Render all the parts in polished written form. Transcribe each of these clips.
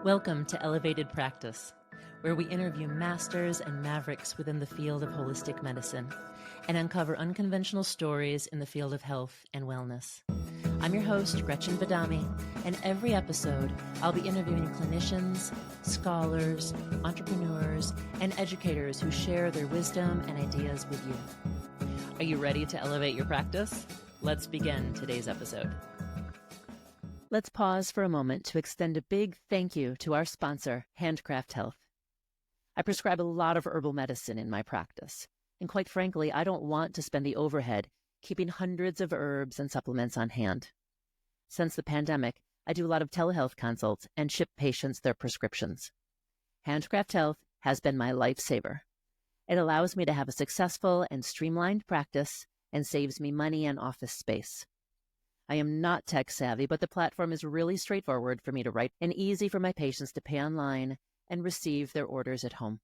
Welcome to Elevated Practice, where we interview masters and mavericks within the field of holistic medicine and uncover unconventional stories in the field of health and wellness. I'm your host, Gretchen Badami, and every episode I'll be interviewing clinicians, scholars, entrepreneurs, and educators who share their wisdom and ideas with you. Are you ready to elevate your practice? Let's begin today's episode. Let's pause for a moment to extend a big thank you to our sponsor, Handcraft Health. I prescribe a lot of herbal medicine in my practice, and quite frankly, I don't want to spend the overhead keeping hundreds of herbs and supplements on hand. Since the pandemic, I do a lot of telehealth consults and ship patients their prescriptions. Handcraft Health has been my lifesaver. It allows me to have a successful and streamlined practice and saves me money and office space. I am not tech savvy, but the platform is really straightforward for me to write and easy for my patients to pay online and receive their orders at home.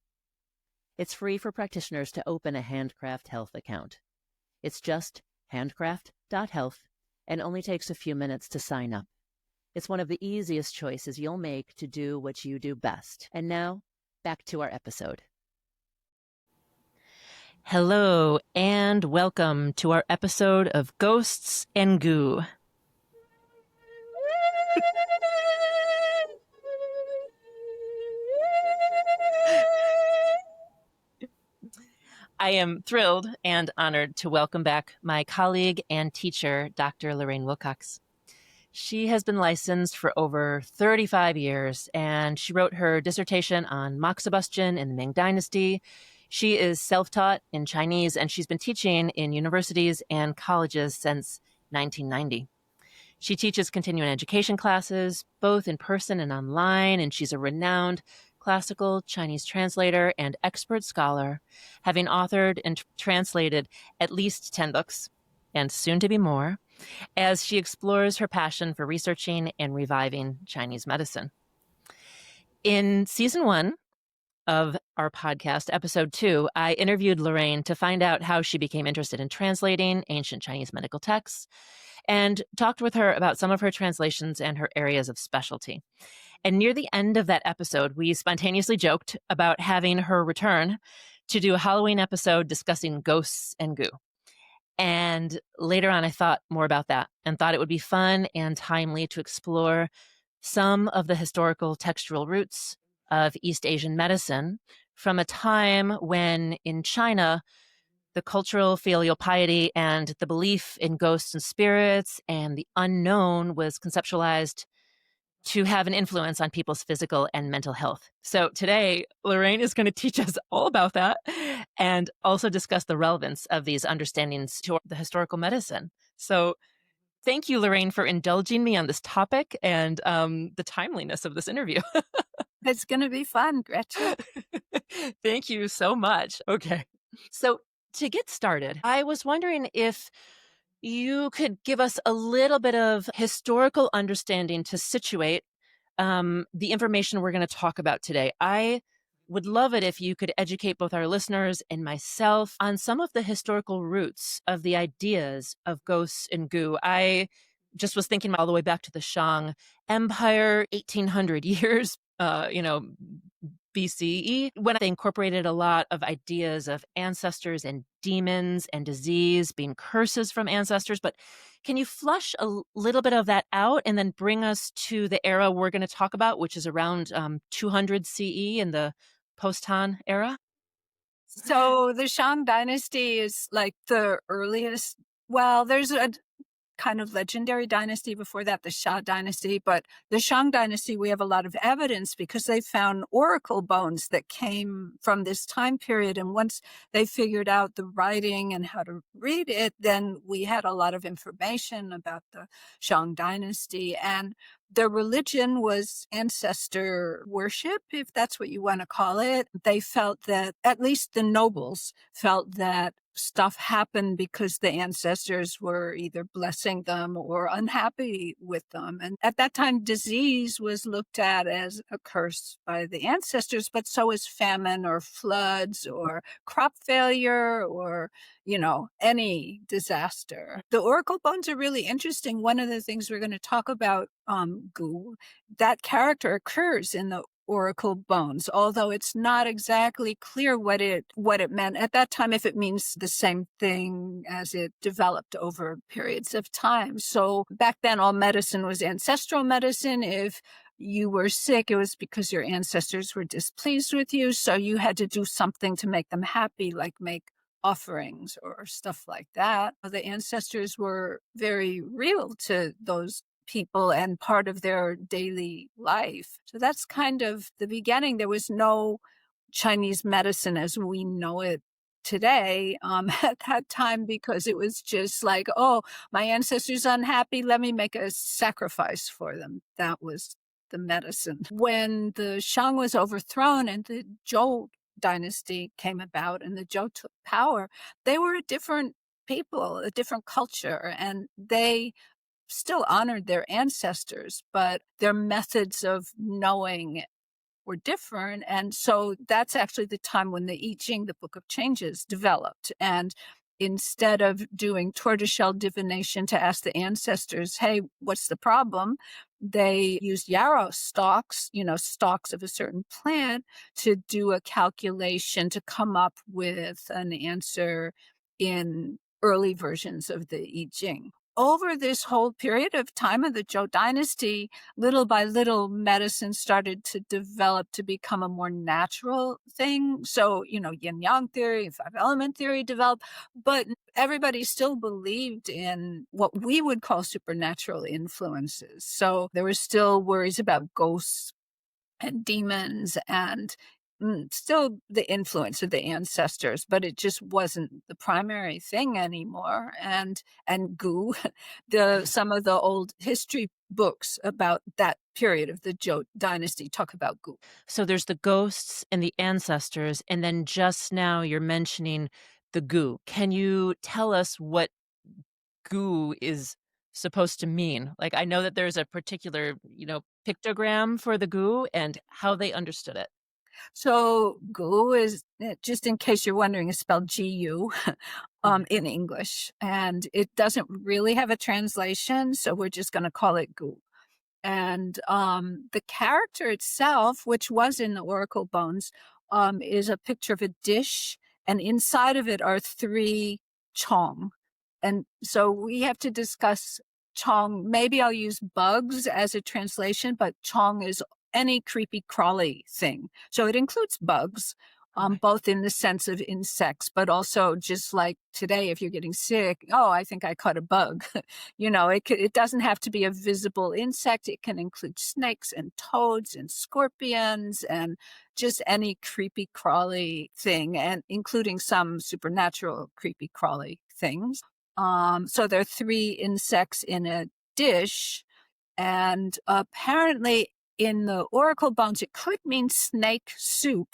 It's free for practitioners to open a Handcraft Health account. It's just handcraft.health and only takes a few minutes to sign up. It's one of the easiest choices you'll make to do what you do best. And now, back to our episode. Hello, and welcome to our episode of Ghosts and Goo. I am thrilled and honored to welcome back my colleague and teacher, Dr. Lorraine Wilcox. She has been licensed for over 35 years, and she wrote her dissertation on moxibustion in the Ming Dynasty. She is self-taught in Chinese, and she's been teaching in universities and colleges since 1990. She teaches continuing education classes, both in person and online, and she's a renowned classical Chinese translator and expert scholar, having authored and translated at least 10 books, and soon to be more, as she explores her passion for researching and reviving Chinese medicine. In season 1 of our podcast, episode 2, I interviewed Lorraine to find out how she became interested in translating ancient Chinese medical texts and talked with her about some of her translations and her areas of specialty. And near the end of that episode, we spontaneously joked about having her return to do a Halloween episode discussing ghosts and goo. And later on, I thought more about that and thought it would be fun and timely to explore some of the historical textual roots of East Asian medicine from a time when in China, the cultural filial piety and the belief in ghosts and spirits and the unknown was conceptualized to have an influence on people's physical and mental health. So today, Lorraine is going to teach us all about that and also discuss the relevance of these understandings to the historical medicine. So thank you, Lorraine, for indulging me on this topic and the timeliness of this interview. It's going to be fun, Gretchen. Thank you so much. Okay. So to get started, I was wondering if you could give us a little bit of historical understanding to situate the information we're going to talk about today. I would love it if you could educate both our listeners and myself on some of the historical roots of the ideas of ghosts and goo. I just was thinking all the way back to the Shang Empire, 1800 years, BCE, when they incorporated a lot of ideas of ancestors and demons and disease being curses from ancestors. But can you flush a little bit of that out and then bring us to the era we're going to talk about, which is around 200 CE in the post-Han era? So the Shang dynasty is like the earliest. Well, there's a kind of legendary dynasty before that, the Xia dynasty. But the Shang dynasty, we have a lot of evidence because they found oracle bones that came from this time period. And once they figured out the writing and how to read it, then we had a lot of information about the Shang dynasty. And their religion was ancestor worship, if that's what you want to call it. They felt that, at least the nobles felt that stuff happened because the ancestors were either blessing them or unhappy with them. And at that time, disease was looked at as a curse by the ancestors, but so is famine or floods or crop failure or, any disaster. The oracle bones are really interesting. One of the things we're going to talk about, Gu, that character occurs in the oracle bones, although it's not exactly clear what it meant at that time, if it means the same thing as it developed over periods of time. So back then, all medicine was ancestral medicine. If you were sick, it was because your ancestors were displeased with you, so you had to do something to make them happy, like make offerings or stuff like that. The ancestors were very real to those people and part of their daily life. So that's kind of the beginning. There was no Chinese medicine as we know it today at that time, because it was just like, oh, my ancestors unhappy, let me make a sacrifice for them. That was the medicine. When the Shang was overthrown and the Zhou dynasty came about and the Zhou took power, they were a different people, a different culture, and they still honored their ancestors, but their methods of knowing were different. And so that's actually the time when the I Ching, the Book of Changes, developed. And instead of doing tortoiseshell divination to ask the ancestors, hey, what's the problem? They used yarrow stalks, stalks of a certain plant, to do a calculation to come up with an answer in early versions of the I Ching. Over this whole period of time of the Zhou dynasty, little by little, medicine started to develop to become a more natural thing. So, yin-yang theory, five-element theory developed, but everybody still believed in what we would call supernatural influences. So there were still worries about ghosts and demons and still the influence of the ancestors, but it just wasn't the primary thing anymore. And Gu, some of the old history books about that period of the Zhou dynasty talk about Gu. So there's the ghosts and the ancestors, and then just now you're mentioning the Gu. Can you tell us what Gu is supposed to mean? Like, I know that there's a particular, pictogram for the Gu and how they understood it. So Gu is, just in case you're wondering, is spelled Gu in English, and it doesn't really have a translation, so we're just going to call it Gu. And the character itself, which was in the oracle bones, is a picture of a dish, and inside of it are 3 chong. And so we have to discuss chong. Maybe I'll use bugs as a translation, but chong is any creepy crawly thing. So it includes bugs, both in the sense of insects, but also just like today, if you're getting sick, oh, I think I caught a bug. It doesn't have to be a visible insect. It can include snakes and toads and scorpions and just any creepy crawly thing, and including some supernatural creepy crawly things. So there are 3 insects in a dish, and apparently in the oracle bones, it could mean snake soup,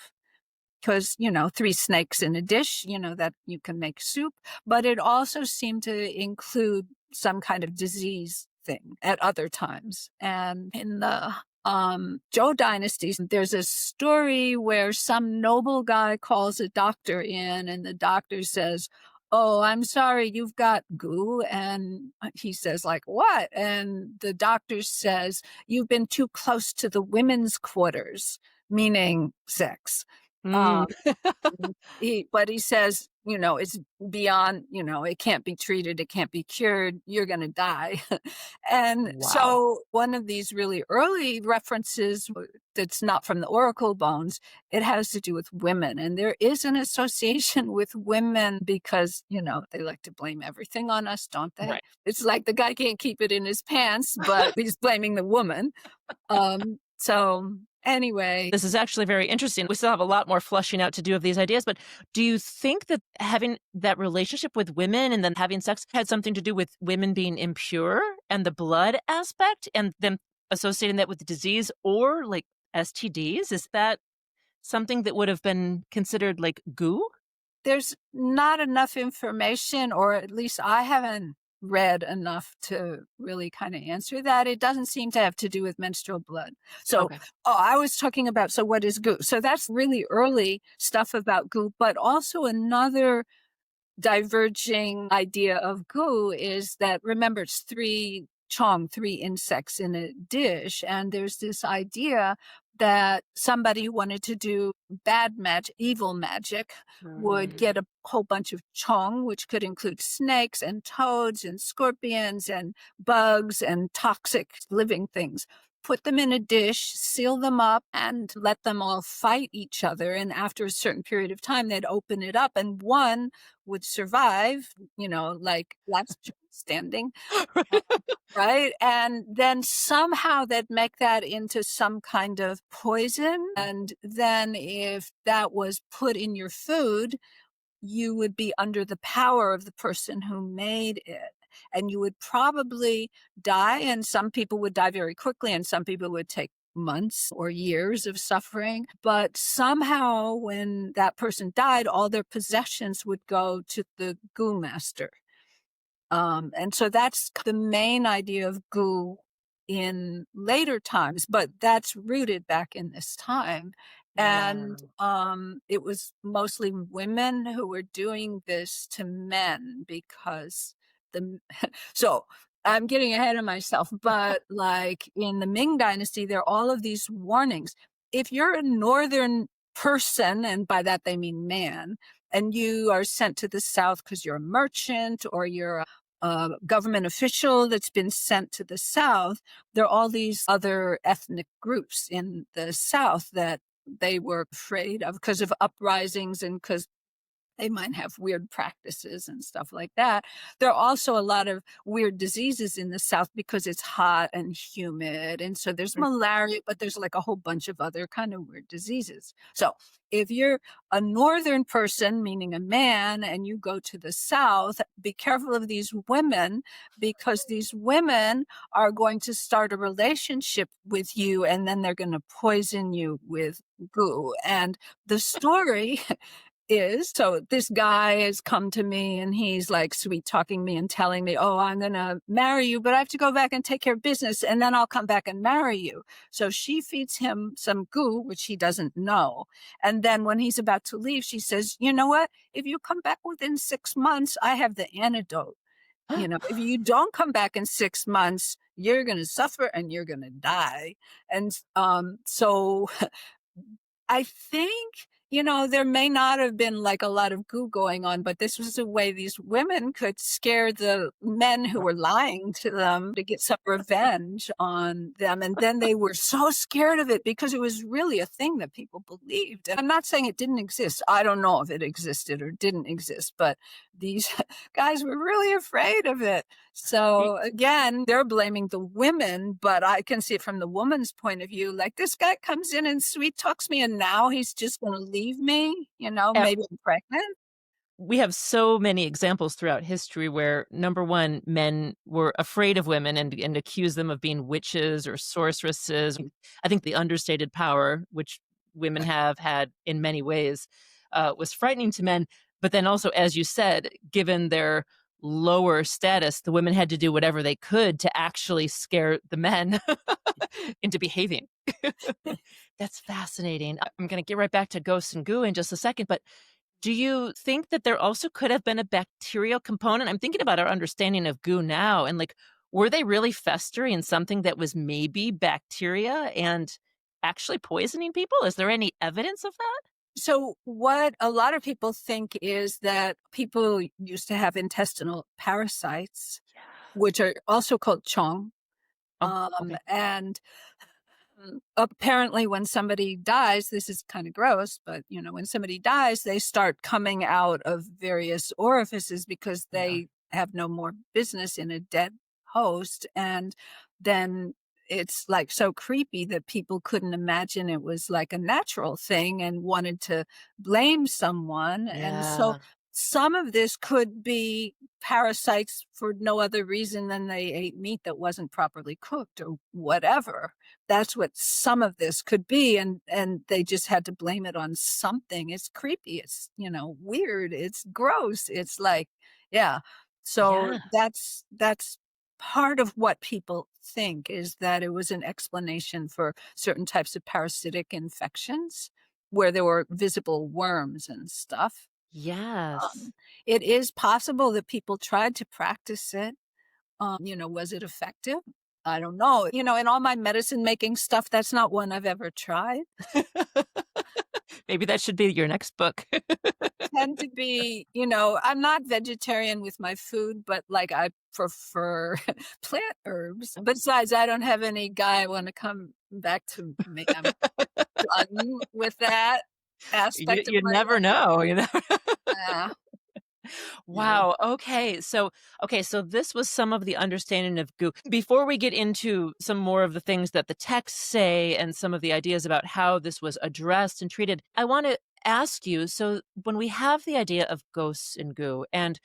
because, 3 snakes in a dish, that you can make soup, but it also seemed to include some kind of disease thing at other times. And in the Zhou dynasties, there's a story where some noble guy calls a doctor in, and the doctor says, oh, I'm sorry, you've got Gu. And he says, like, what? And the doctor says, you've been too close to the women's quarters, meaning sex. Mm. But he says, it's beyond, it can't be treated, it can't be cured, you're going to die. And Wow. So one of these really early references that's not from the oracle bones, it has to do with women. And there is an association with women because, they like to blame everything on us, don't they? Right. It's like the guy can't keep it in his pants, but he's blaming the woman. So anyway. This is actually very interesting. We still have a lot more fleshing out to do of these ideas, but do you think that having that relationship with women and then having sex had something to do with women being impure and the blood aspect and them associating that with disease or like STDs? Is that something that would have been considered like Gu? there's not enough information, or at least I haven't read enough to really kind of answer that. It doesn't seem to have to do with menstrual blood. So, Okay. I was talking about, so what is goo? So that's really early stuff about goo, but also another diverging idea of goo is that, remember, it's three insects in a dish. And there's this idea that somebody who wanted to do bad magic, evil magic, would get a whole bunch of chong, which could include snakes and toads and scorpions and bugs and toxic living things. Put them in a dish, seal them up, and let them all fight each other. And after a certain period of time, they'd open it up, and one would survive, like last chance standing, right? And then somehow they'd make that into some kind of poison. And then if that was put in your food, you would be under the power of the person who made it. And you would probably die. And some people would die very quickly, and some people would take months or years of suffering. But somehow, when that person died, all their possessions would go to the goo master. And so that's the main idea of goo in later times, but that's rooted back in this time. And it was mostly women who were doing this to men because so I'm getting ahead of myself, but like in the Ming Dynasty, there are all of these warnings. If you're a northern person, and by that they mean man, and you are sent to the south because you're a merchant or you're a government official that's been sent to the south, there are all these other ethnic groups in the south that they were afraid of because of uprisings and because they might have weird practices and stuff like that. There are also a lot of weird diseases in the South because it's hot and humid. And so there's malaria, but there's like a whole bunch of other kind of weird diseases. So if you're a northern person, meaning a man, and you go to the South, be careful of these women, because these women are going to start a relationship with you, and then they're going to poison you with goo. And the story is, so this guy has come to me and he's like sweet talking me and telling me, oh, I'm going to marry you, but I have to go back and take care of business and then I'll come back and marry you. So she feeds him some goo, which he doesn't know. And then when he's about to leave, she says, you know what? If you come back within 6 months, I have the antidote. If you don't come back in 6 months, you're going to suffer and you're going to die. And so I think, there may not have been like a lot of goo going on, but this was a way these women could scare the men who were lying to them to get some revenge on them. And then they were so scared of it because it was really a thing that people believed. And I'm not saying it didn't exist. I don't know if it existed or didn't exist, but these guys were really afraid of it. So again, they're blaming the women, but I can see it from the woman's point of view. Like, this guy comes in and sweet talks me, and now he's just going to leave me, maybe I'm pregnant. We have so many examples throughout history where, number one, men were afraid of women and accused them of being witches or sorceresses. I think the understated power, which women have had in many ways, was frightening to men. But then also, as you said, given their lower status, the women had to do whatever they could to actually scare the men into behaving. That's fascinating. I'm going to get right back to ghosts and goo in just a second, but do you think that there also could have been a bacterial component? I'm thinking about our understanding of goo now, and like, were they really festering in something that was maybe bacteria and actually poisoning people? Is there any evidence of that? So what a lot of people think is that people used to have intestinal parasites, which are also called chong. Okay. And apparently when somebody dies, this is kind of gross, but when somebody dies, they start coming out of various orifices because they have no more business in a dead host. And then it's like so creepy that people couldn't imagine it was like a natural thing and wanted to blame someone. And so Yeah. some of this could be parasites for no other reason than they ate meat that wasn't properly cooked or whatever. That's what some of this could be, and they just had to blame it on something. It's creepy. It's, weird. It's gross. It's like, yeah. So Yeah. that's part of what people think, is that it was an explanation for certain types of parasitic infections where there were visible worms and stuff. Yes. Um, it is possible that people tried to practice it. Was it effective? I don't know. In all my medicine making stuff, that's not one I've ever tried. Maybe that should be your next book. Tend to be, I'm not vegetarian with my food, but like I prefer plant herbs. Besides, I don't have any guy want to come back to me. I'm done with that You aspect of you my never life. know, Yeah, yeah. Wow, so this was some of the understanding of goo. Before we get into some more of the things that the texts say and some of the ideas about how this was addressed and treated, I wanna ask you, so when we have the idea of ghosts and goo, and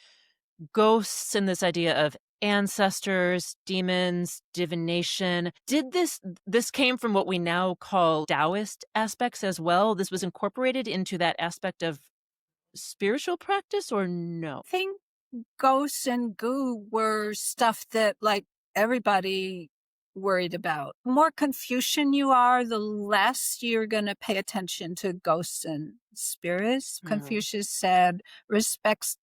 ghosts and this idea of ancestors, demons, divination, did this came from what we now call Taoist aspects as well? This was incorporated into that aspect of spiritual practice or no? Think ghosts and goo were stuff that like everybody worried about. The more Confucian you are, the less you're going to pay attention to ghosts and spirits. Mm, Confucius said, respect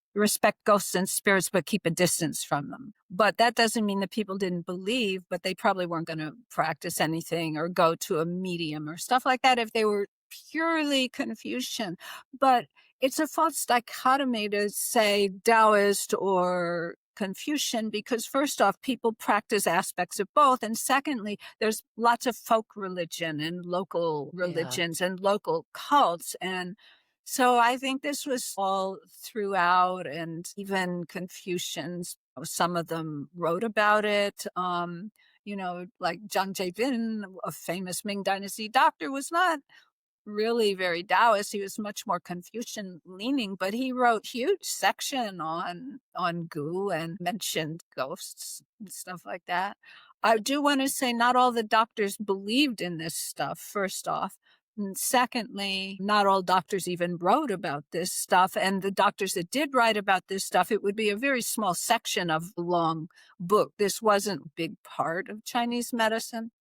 ghosts and spirits, but keep a distance from them. But that doesn't mean that people didn't believe, but they probably weren't going to practice anything or go to a medium or stuff like that if they were purely Confucian. But it's a false dichotomy to say Taoist or Confucian, because first off, people practice aspects of both. And secondly, there's lots of folk religion and local yeah. religions and local cults. And so I think this was all throughout, and even Confucians, some of them wrote about it. Like Zhang Jibin, a famous Ming Dynasty doctor, was not really very Taoist. He was much more Confucian leaning, but he wrote huge section on goo and mentioned ghosts and stuff like that. I do want to say not all the doctors believed in this stuff, first off. And secondly, not all doctors even wrote about this stuff. And the doctors that did write about this stuff, it would be a very small section of the long book. This wasn't a big part of Chinese medicine.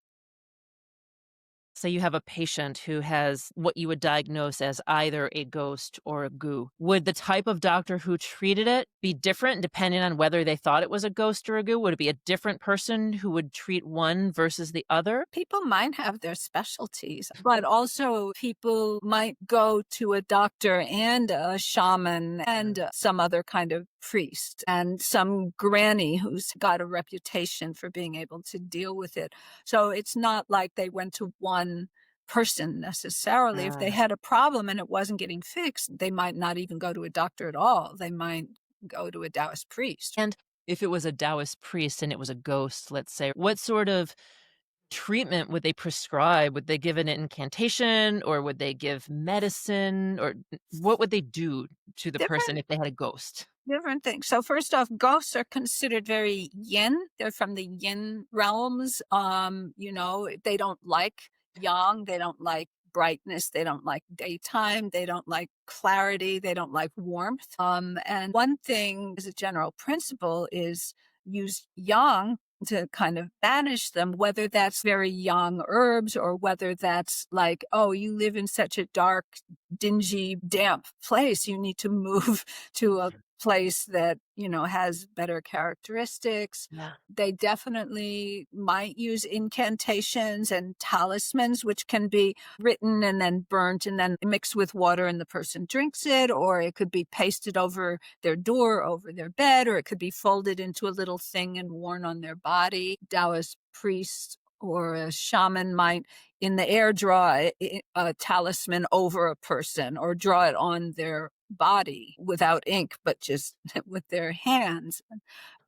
Say you have a patient who has what you would diagnose as either a ghost or a goo. Would the type of doctor who treated it be different depending on whether they thought it was a ghost or a goo? Would it be a different person who would treat one versus the other? People might have their specialties, but also people might go to a doctor and a shaman and some other kind of priest and some granny who's got a reputation for being able to deal with it. So it's not like they went to one person necessarily. If they Ah. had a problem and it wasn't getting fixed, they might not even go to a doctor at all. They might go to a Taoist priest. And if it was a Taoist priest and it was a ghost, let's say, what sort of treatment would they prescribe? Would they give an incantation or would they give medicine or what would they do to the person Different if they had a ghost? Different things. So first off, ghosts are considered very yin. They're from the yin realms. They don't like yang. They don't like brightness. They don't like daytime. They don't like clarity. They don't like warmth. And one thing as a general principle is use yang to kind of banish them, whether that's very yang herbs or whether that's like, oh, you live in such a dark, dingy, damp place. You need to move to a place that, has better characteristics. Yeah. They definitely might use incantations and talismans, which can be written and then burnt and then mixed with water and the person drinks it, or it could be pasted over their door, over their bed, or it could be folded into a little thing and worn on their body. Taoist priests or a shaman might in the air draw a talisman over a person or draw it on their body without ink, but just with their hands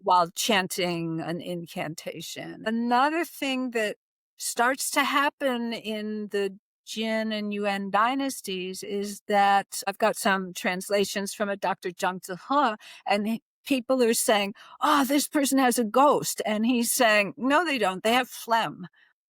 while chanting an incantation. Another thing that starts to happen in the Jin and Yuan dynasties is that I've got some translations from a Dr. Zhang Zihe, and people are saying, oh, this person has a ghost. And he's saying, no, they don't. They have phlegm.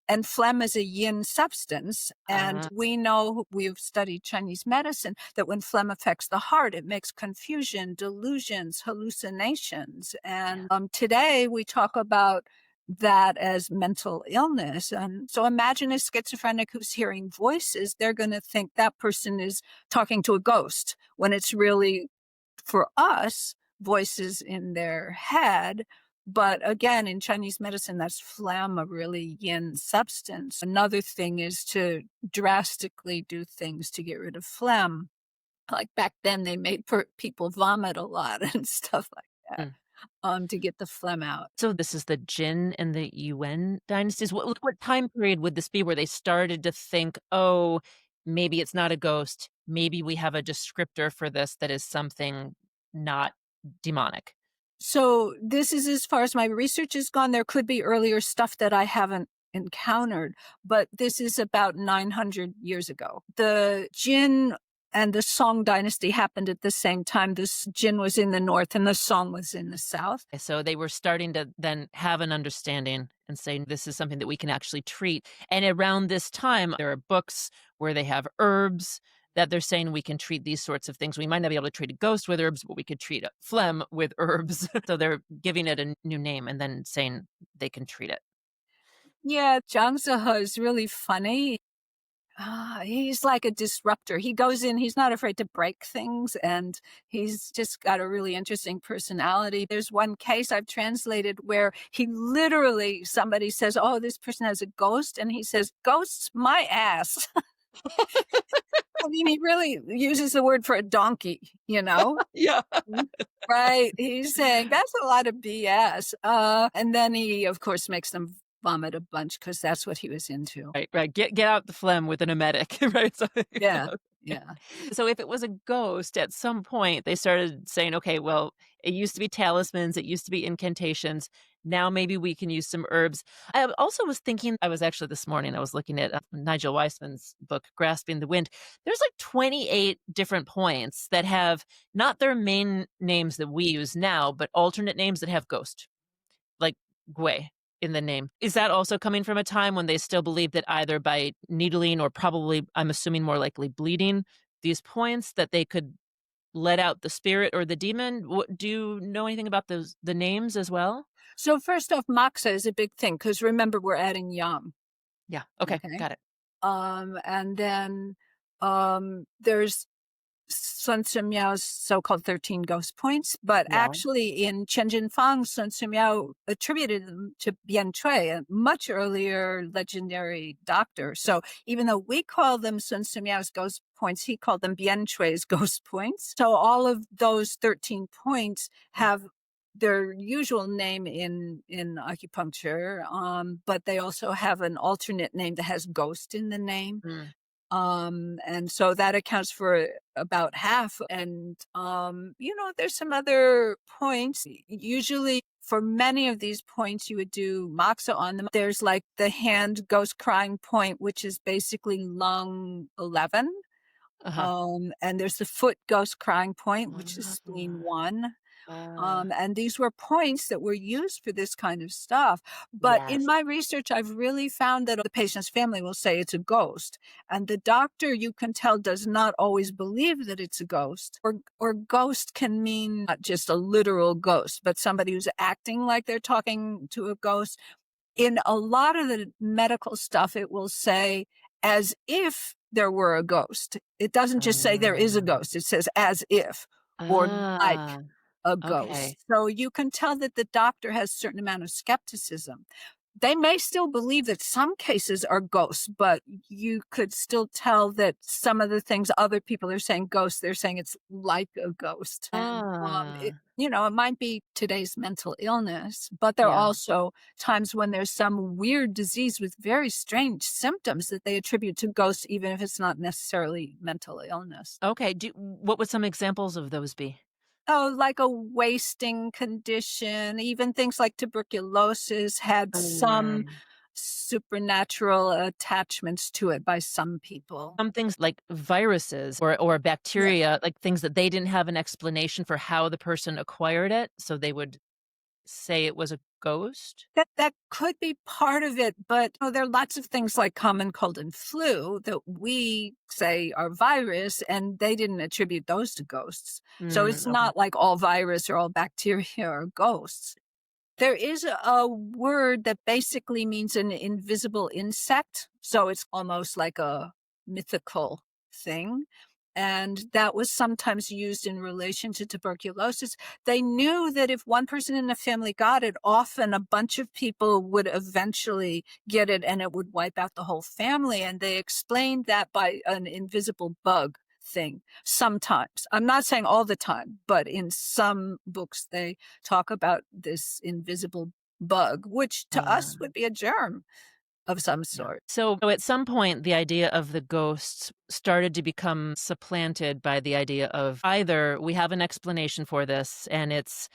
And phlegm is a yin substance. And Ah, we know, we've studied Chinese medicine, that when phlegm affects the heart, it makes confusion, delusions, hallucinations. And today we talk about that as mental illness. And so imagine a schizophrenic who's hearing voices, they're going to think that person is talking to a ghost when it's really, for us, voices in their head. But again, in Chinese medicine, that's phlegm, a really yin substance. Another thing is to drastically do things to get rid of phlegm. Like back then, they made people vomit a lot and stuff like that mm. to get the phlegm out. So this is the Jin and the Yuan dynasties. What time period would this be where they started to think, oh, maybe it's not a ghost. Maybe we have a descriptor for this that is something not demonic. So this is as far as my research has gone. There could be earlier stuff that I haven't encountered, but this is about 900 years ago. The Jin and the Song dynasty happened at the same time. This Jin was in the north and the Song was in the south. So they were starting to then have an understanding and say, this is something that we can actually treat. And around this time, there are books where they have herbs that they're saying we can treat these sorts of things. We might not be able to treat a ghost with herbs, but we could treat a phlegm with herbs. So they're giving it a new name and then saying they can treat it. Yeah, Zhang Zihe is really funny. He's like a disruptor. He goes in, he's not afraid to break things, and he's just got a really interesting personality. There's one case I've translated where he literally, somebody says, oh, this person has a ghost, and he says, ghosts, my ass. I mean, he really uses the word for a donkey, you know? Yeah. Right. He's saying that's a lot of BS. And then he, of course, makes them vomit a bunch because that's what he was into. Right, right. Get out the phlegm with an emetic, right? So, Yeah. okay. Yeah. So if it was a ghost, at some point they started saying, okay, well, it used to be talismans, it used to be incantations. Now maybe we can use some herbs. I also was thinking, I was actually this morning, I was looking at Nigel Weissman's book, Grasping the Wind. There's like 28 different points that have not their main names that we use now, but alternate names that have ghost, like Gui in the name. Is that also coming from a time when they still believe that either by needling or probably, I'm assuming more likely bleeding, these points that they could let out the spirit or the demon? Do you know anything about the names as well? So first off, moxa is a big thing because remember we're adding yang. Yeah. Okay. Okay. Got it. And then there's Sun Tzu Miao's so-called 13 ghost points, but Yeah. actually in Chen Jinfang, Sun Tzu Miao attributed them to Bian Cui, a much earlier legendary doctor. So even though we call them Sun Tzu Miao's ghost points, he called them Bian Cui's ghost points. So all of those 13 points have their usual name in acupuncture, but they also have an alternate name that has ghost in the name. Mm. And so that accounts for about half. And, there's some other points. Usually for many of these points, you would do moxa on them. There's like the hand ghost crying point, which is basically lung 11. Uh-huh. And there's the foot ghost crying point, which is spleen Ah. 1. Ah. And these were points that were used for this kind of stuff. But in Yes. my research, I've really found that the patient's family will say it's a ghost. And the doctor, you can tell, does not always believe that it's a ghost. Or ghost can mean not just a literal ghost, but somebody who's acting like they're talking to a ghost. In a lot of the medical stuff, it will say as if there were a ghost. It doesn't just say there is a ghost. It says as if or like Ah. a Okay. ghost. So you can tell that the doctor has a certain amount of skepticism. They may still believe that some cases are ghosts, but you could still tell that some of the things other people are saying ghosts, they're saying it's like a ghost. And, Ah. it might be today's mental illness, but there are Yeah. also times when there's some weird disease with very strange symptoms that they attribute to ghosts, even if it's not necessarily mental illness. Okay. What would some examples of those be? Oh, like a wasting condition, even things like tuberculosis had some Mm. supernatural attachments to it by some people. Some things like viruses or Yeah. bacteria, like things that they didn't have an explanation for how the person acquired it, so they would say it was a ghost? That could be part of it, but there are lots of things like common cold and flu that we say are virus, and they didn't attribute those to ghosts. So it's Okay. not like all virus or all bacteria are ghosts. There is a word that basically means an invisible insect, so it's almost like a mythical thing, and that was sometimes used in relation to tuberculosis. They knew that if one person in the family got it, often a bunch of people would eventually get it and it would wipe out the whole family, and they explained that by an invisible bug thing sometimes. I'm not saying all the time, but in some books they talk about this invisible bug, which to us Uh, would be a germ of some yeah. sort. So at some point, the idea of the ghosts started to become supplanted by the idea of either we have an explanation for this and it's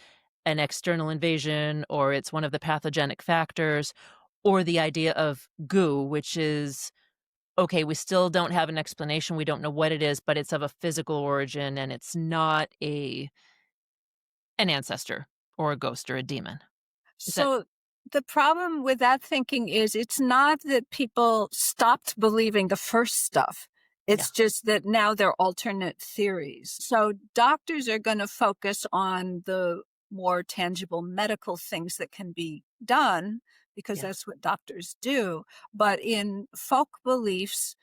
an external invasion or it's one of the pathogenic factors, or the idea of goo, which is okay, we still don't have an explanation. We don't know what it is, but it's of a physical origin and it's not an ancestor or a ghost or a demon. Is that So the problem with that thinking is it's not that people stopped believing the first stuff. yeah. It's just that now they're alternate theories. So doctors are going to focus on the more tangible medical things that can be done because Yeah. that's what doctors do. But in folk beliefs,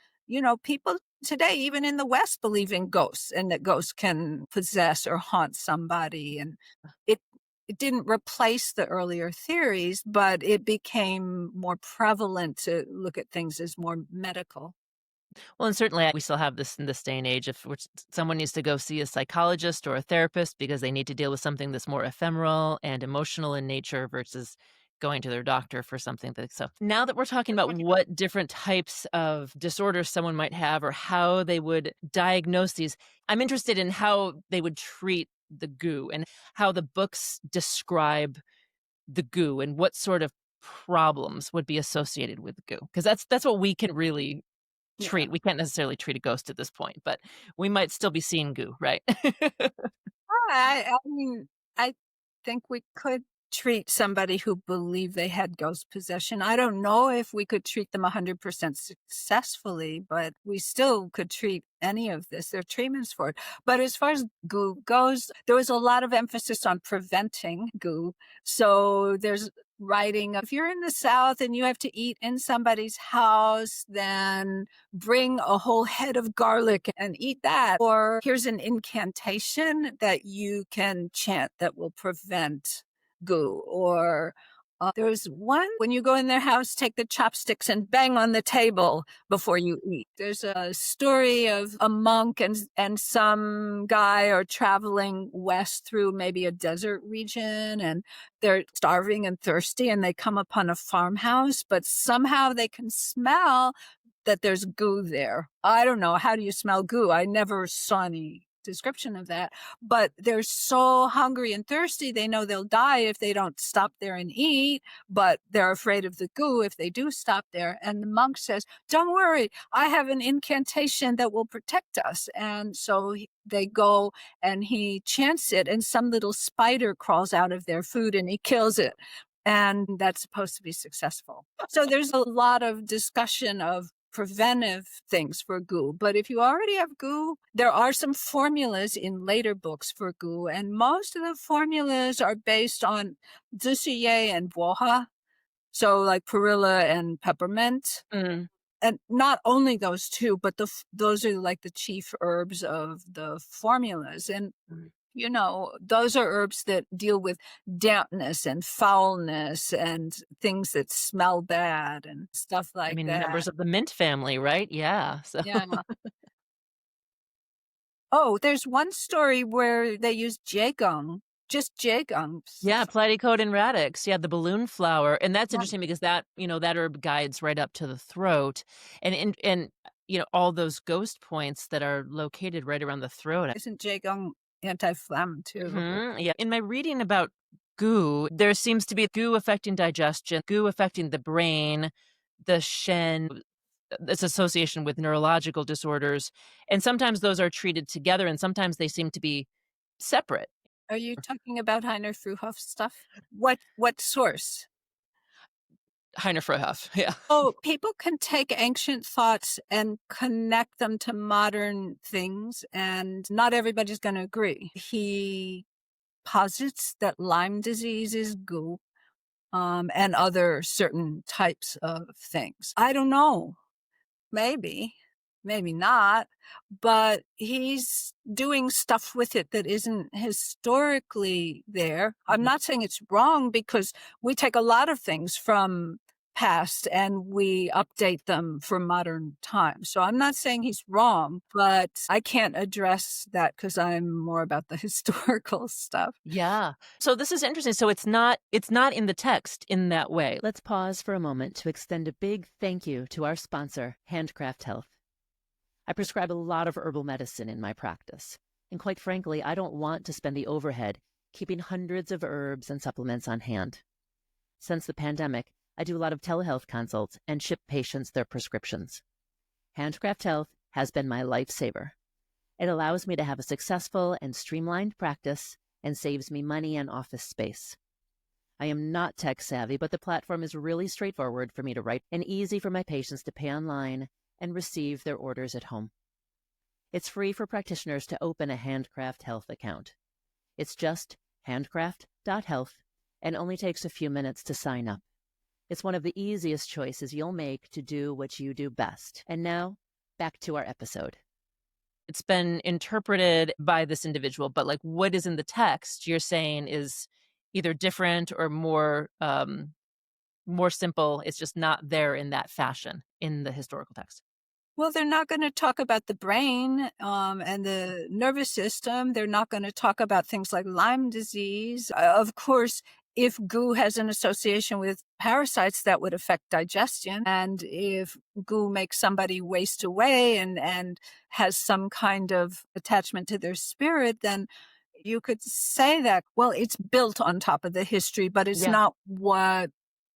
people today, even in the West, believe in ghosts and that ghosts can possess or haunt somebody. And it it didn't replace the earlier theories, but it became more prevalent to look at things as more medical. Well, and certainly we still have this in this day and age if which someone needs to go see a psychologist or a therapist because they need to deal with something that's more ephemeral and emotional in nature versus going to their doctor for something that so now that we're talking about what different types of disorders someone might have or how they would diagnose these, I'm interested in how they would treat the goo and how the books describe the goo and what sort of problems would be associated with goo because that's what we can really Yeah. treat. We can't necessarily treat a ghost at this point, but we might still be seeing goo, right? I mean, I think we could treat somebody who believed they had ghost possession. I don't know if we could treat them 100% successfully, but we still could treat any of this. There are treatments for it. But as far as goo goes, there was a lot of emphasis on preventing goo. So there's writing, if you're in the South and you have to eat in somebody's house, then bring a whole head of garlic and eat that. Or here's an incantation that you can chant that will prevent goo. Or there's one when you go in their house, take the chopsticks and bang on the table before you eat. There's a story of a monk and some guy are traveling west through maybe a desert region and they're starving and thirsty and they come upon a farmhouse, but somehow they can smell that there's goo there. I don't know. How do you smell goo? I never saw any description of that, but they're so hungry and thirsty. They know they'll die if they don't stop there and eat, but they're afraid of the goo if they do stop there. And the monk says, don't worry, I have an incantation that will protect us. And so they go and he chants it and some little spider crawls out of their food and he kills it. And that's supposed to be successful. So there's a lot of discussion of preventive things for goo. But if you already have goo, there are some formulas in later books for goo. And most of the formulas are based on zusuye and boha. So like perilla and peppermint. Mm, And not only those two, but those are like the chief herbs of the formulas. And mm. those are herbs that deal with dampness and foulness and things that smell bad and stuff I like mean, that. members of the mint family, right? Yeah, so Yeah. Oh, there's one story where they use jagung, just jagung. yeah, platycode and radix, yeah, the balloon flower, and that's Yeah. interesting because that herb guides right up to the throat, and all those ghost points that are located right around the throat. Isn't jagung anti-phlegm too? Yeah. In my reading about goo, there seems to be goo affecting digestion, goo affecting the brain, the Shen, its association with neurological disorders, and sometimes those are treated together, and sometimes they seem to be separate. Are you talking about Heiner Fruehauf stuff? What source? Heiner Frohoff, yeah. Oh, people can take ancient thoughts and connect them to modern things, and not everybody's going to agree. He posits that Lyme disease is goo, and other certain types of things. I don't know. Maybe, maybe not, but he's doing stuff with it that isn't historically there. I'm not saying it's wrong because we take a lot of things from past and we update them for modern times. So I'm not saying he's wrong, but I can't address that because I'm more about the historical stuff. Yeah. So this is interesting. So it's not in the text in that way. Let's pause for a moment to extend a big thank you to our sponsor, Handcraft Health. I prescribe a lot of herbal medicine in my practice, and quite frankly, I don't want to spend the overhead keeping hundreds of herbs and supplements on hand. Since the pandemic, I do a lot of telehealth consults and ship patients their prescriptions. Handcraft Health has been my lifesaver. It allows me to have a successful and streamlined practice and saves me money and office space. I am not tech savvy, but the platform is really straightforward for me to write and easy for my patients to pay online and receive their orders at home. It's free for practitioners to open a Handcraft Health account. It's just handcraft.health and only takes a few minutes to sign up. It's one of the easiest choices you'll make to do what you do best. And now, back to our episode. It's been interpreted by this individual, but like what is in the text you're saying is either different or more simple. It's just not there in that fashion in the historical text. Well, they're not going to talk about the brain and the nervous system. They're not going to talk about things like Lyme disease. Of course, if goo has an association with parasites, that would affect digestion. And if goo makes somebody waste away and has some kind of attachment to their spirit, then you could say that, well, it's built on top of the history, but it's Yeah. not what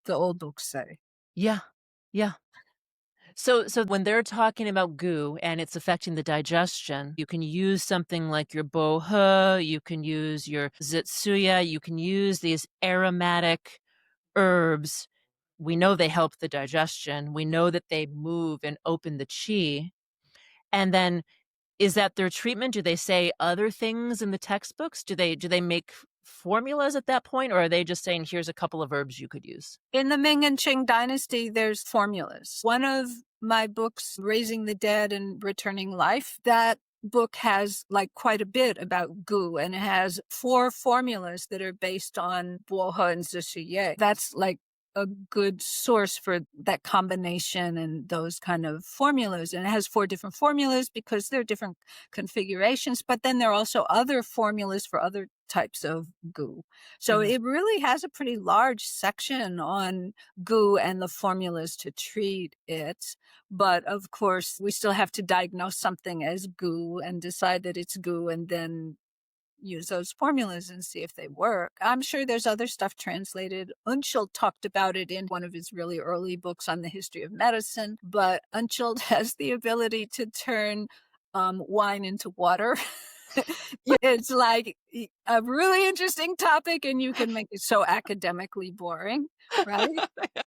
the old books say. Yeah. Yeah. So when they're talking about goo and it's affecting the digestion, you can use something like your bohe, you can use your zitsuya, you can use these aromatic herbs. We know they help the digestion. We know that they move and open the chi. And then is that their treatment? Do they say other things in the textbooks? Do they make formulas at that point, or are they just saying here's a couple of herbs you could use? In the Ming and Qing dynasty, there's formulas. One of my books, Raising the Dead and Returning Life, that book has like quite a bit about goo, and it has 4 formulas that are based on bohe and zishiye. That's like a good source for that combination and those kind of formulas. And it has 4 different formulas because they're different configurations, but then there are also other formulas for other types of goo. So Mhm. it really has a pretty large section on goo and the formulas to treat it. But of course, we still have to diagnose something as goo and decide that it's goo and then use those formulas and see if they work. I'm sure there's other stuff translated. Unschild talked about it in one of his really early books on the history of medicine, but Unschild has the ability to turn wine into water. It's like a really interesting topic, and you can make it so academically boring, right?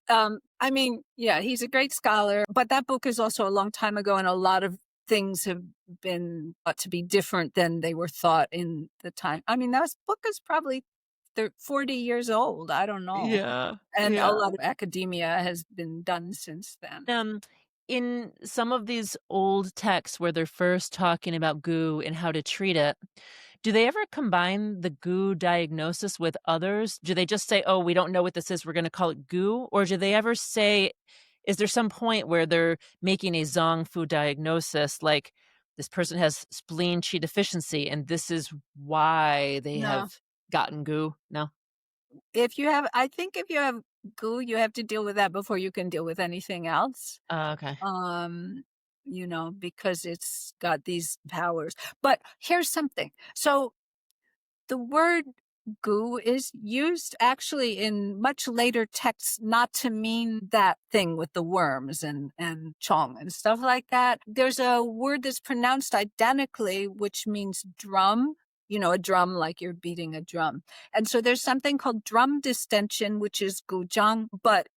I mean, yeah, he's a great scholar, but that book is also a long time ago, and a lot of things have been thought to be different than they were thought in the time. I mean, that book is probably 40 years old. I don't know. Yeah. And a Yeah. lot of academia has been done since then. In some of these old texts where they're first talking about goo and how to treat it, do they ever combine the goo diagnosis with others? Do they just say, oh, we don't know what this is, we're going to call it goo? Or do they ever say, is there some point where they're making a zong fu diagnosis, like this person has spleen qi deficiency and this is why they No. have gotten goo? No? I think if you have goo, you have to deal with that before you can deal with anything else. Okay. Because it's got these powers. But here's something. So the word gu is used actually in much later texts not to mean that thing with the worms and chong and stuff like that. There's a word that's pronounced identically, which means drum, a drum like you're beating a drum. And so there's something called drum distension, which is guzhang, but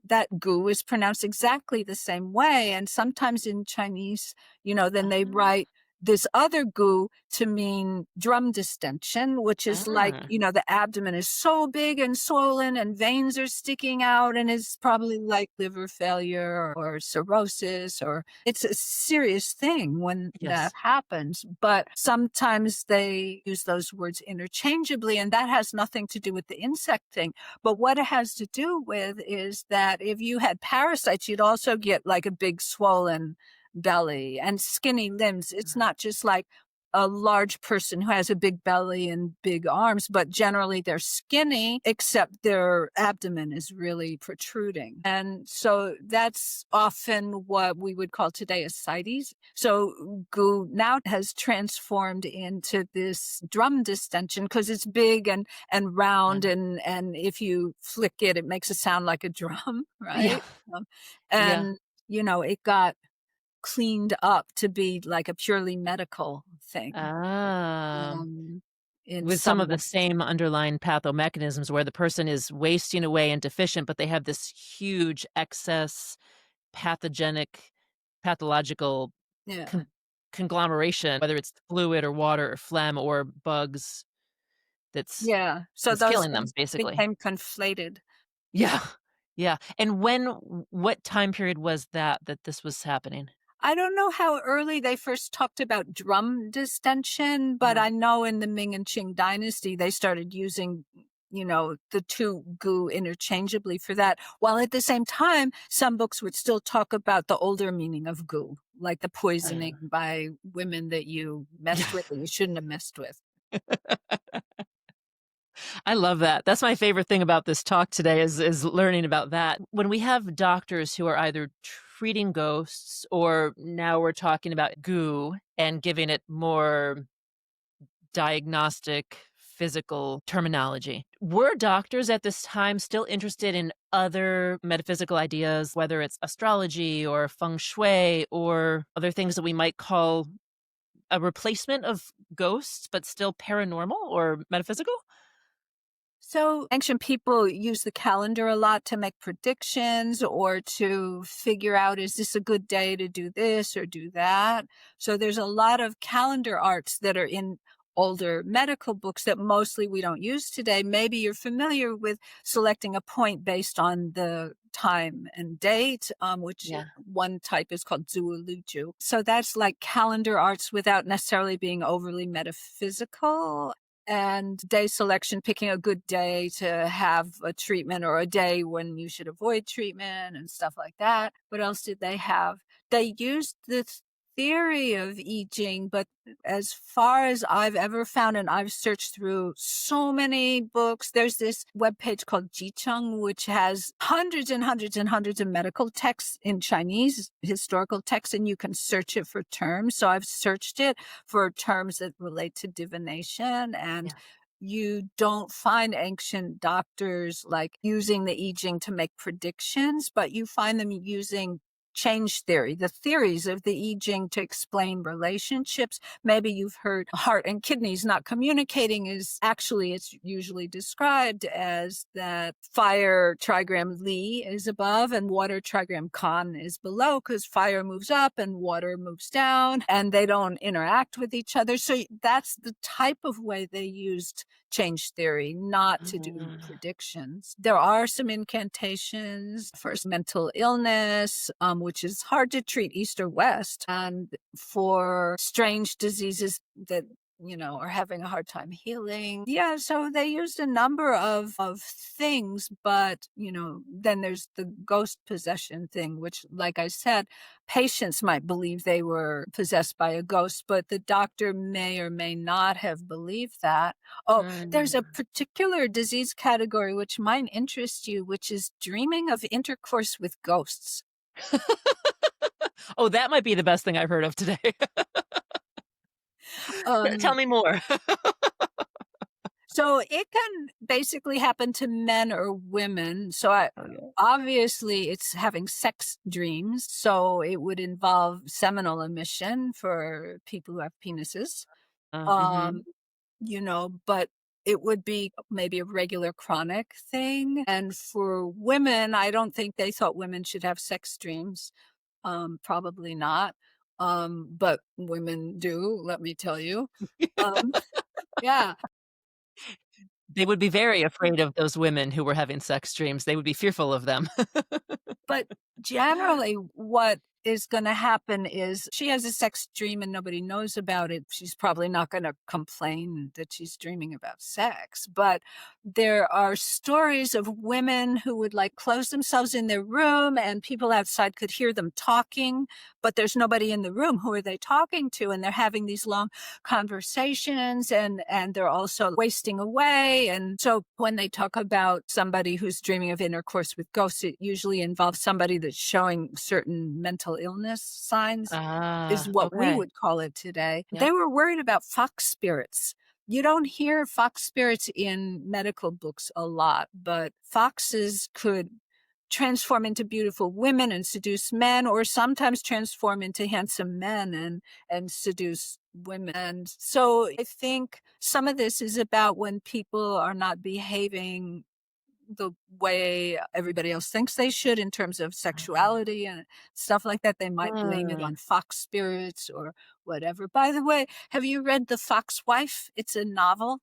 that gu is pronounced exactly the same way. And sometimes in Chinese, then they write this other gu to mean drum distension, which is like, the abdomen is so big and swollen and veins are sticking out and it's probably like liver failure or cirrhosis, or it's a serious thing when that happens. But sometimes they use those words interchangeably, and that has nothing to do with the insect thing. But what it has to do with is that if you had parasites, you'd also get like a big swollen belly and skinny limbs. It's not just like a large person who has a big belly and big arms, but generally they're skinny, except their abdomen is really protruding. And so that's often what we would call today ascites. So gu now has transformed into this drum distension because it's big and round, and if you flick it, it makes a sound like a drum, right? It got cleaned up to be like a purely medical thing. With some of the same underlying pathomechanisms where the person is wasting away and deficient, but they have this huge excess pathological conglomeration, whether it's fluid or water or phlegm or bugs that's so that's those killing them, basically. became conflated. Yeah. And what time period was that this was happening? I don't know how early they first talked about drum distension, but I know in the Ming and Qing dynasty, they started using, the two gu interchangeably for that. While at the same time, some books would still talk about the older meaning of gu, like the poisoning by women that you messed with and you shouldn't have messed with. I love that. That's my favorite thing about this talk today is learning about that. When we have doctors who are either treating ghosts or now we're talking about gu and giving it more diagnostic physical terminology. Were doctors at this time still interested in other metaphysical ideas, whether it's astrology or feng shui or other things that we might call a replacement of ghosts, but still paranormal or metaphysical? So ancient people use the calendar a lot to make predictions or to figure out, is this a good day to do this or do that? So there's a lot of calendar arts that are in older medical books that mostly we don't use today. Maybe you're familiar with selecting a point based on the time and date, which one type is called zuoluju. So that's like calendar arts without necessarily being overly metaphysical. And day selection, picking a good day to have a treatment or a day when you should avoid treatment and stuff like that. What else did they have? They used the theory of I Ching, but as far as I've ever found, and I've searched through so many books, there's this webpage called Jicheng, which has hundreds and hundreds and hundreds of medical texts in Chinese, historical texts, and you can search it for terms. So I've searched it for terms that relate to divination, and you don't find ancient doctors like using the I Ching to make predictions, but you find them using change theory, the theories of the I Ching to explain relationships. Maybe you've heard heart and kidneys not communicating it's usually described as that fire trigram Li is above and water trigram Kan is below, because fire moves up and water moves down and they don't interact with each other. So that's the type of way they used change theory, not to do predictions. There are some incantations for mental illness, which is hard to treat east or west, and for strange diseases that are having a hard time healing. Yeah, so they used a number of things, but, then there's the ghost possession thing, which, like I said, patients might believe they were possessed by a ghost, but the doctor may or may not have believed that. Oh, there's a particular disease category which might interest you, which is dreaming of intercourse with ghosts. Oh, that might be the best thing I've heard of today. Tell me more. So it can basically happen to men or women. Okay. Obviously it's having sex dreams. So it would involve seminal emission for people who have penises. Um, Mhm. but it would be maybe a regular chronic thing. And for women, I don't think they thought women should have sex dreams. Probably not. But women do, let me tell you. Um, yeah. They would be very afraid of those women who were having sex dreams. They would be fearful of them. But generally, what is going to happen is she has a sex dream and nobody knows about it. She's probably not going to complain that she's dreaming about sex. But there are stories of women who would like close themselves in their room and people outside could hear them talking, but there's nobody in the room. Who are they talking to? And they're having these long conversations and they're also wasting away. And so when they talk about somebody who's dreaming of intercourse with ghosts, it usually involves somebody that's showing certain mental illness signs, is Ah, what we okay. would call it today. Yeah. They were worried about fox spirits. You don't hear fox spirits in medical books a lot, but foxes could transform into beautiful women and seduce men, or sometimes transform into handsome men and seduce women. And so I think some of this is about when people are not behaving the way everybody else thinks they should in terms of sexuality and stuff like that. They might blame it Mm, on fox spirits or whatever. By the way, have you read The Fox Wife? It's a novel.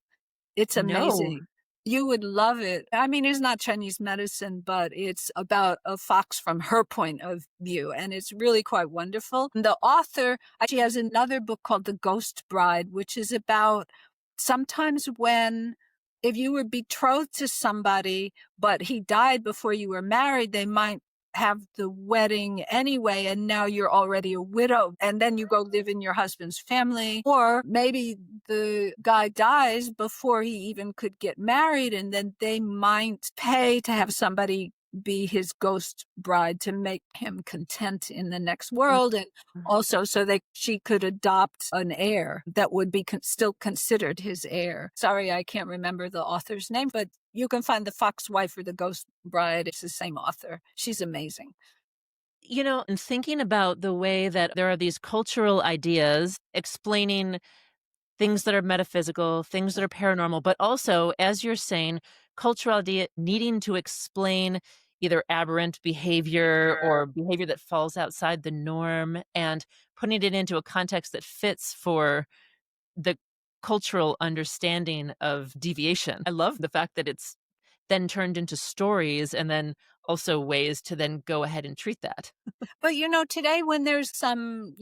It's no. amazing. You would love it. I mean, it's not Chinese medicine, but it's about a fox from her point of view, and it's really quite wonderful. The author actually has another book called The Ghost Bride, which is about sometimes when if you were betrothed to somebody, but he died before you were married, they might have the wedding anyway, and now you're already a widow, and then you go live in your husband's family. Or maybe the guy dies before he even could get married, and then they might pay to have somebody be his ghost bride to make him content in the next world, and also so that she could adopt an heir that would be still considered his heir. Sorry, I can't remember the author's name, but you can find The Fox Wife or The Ghost Bride. It's the same author. She's amazing. And thinking about the way that there are these cultural ideas explaining things that are metaphysical, things that are paranormal, but also, as you're saying, cultural idea needing to explain either aberrant behavior or behavior that falls outside the norm and putting it into a context that fits for the cultural understanding of deviation. I love the fact that it's then turned into stories and then also ways to then go ahead and treat that. But today when there's some,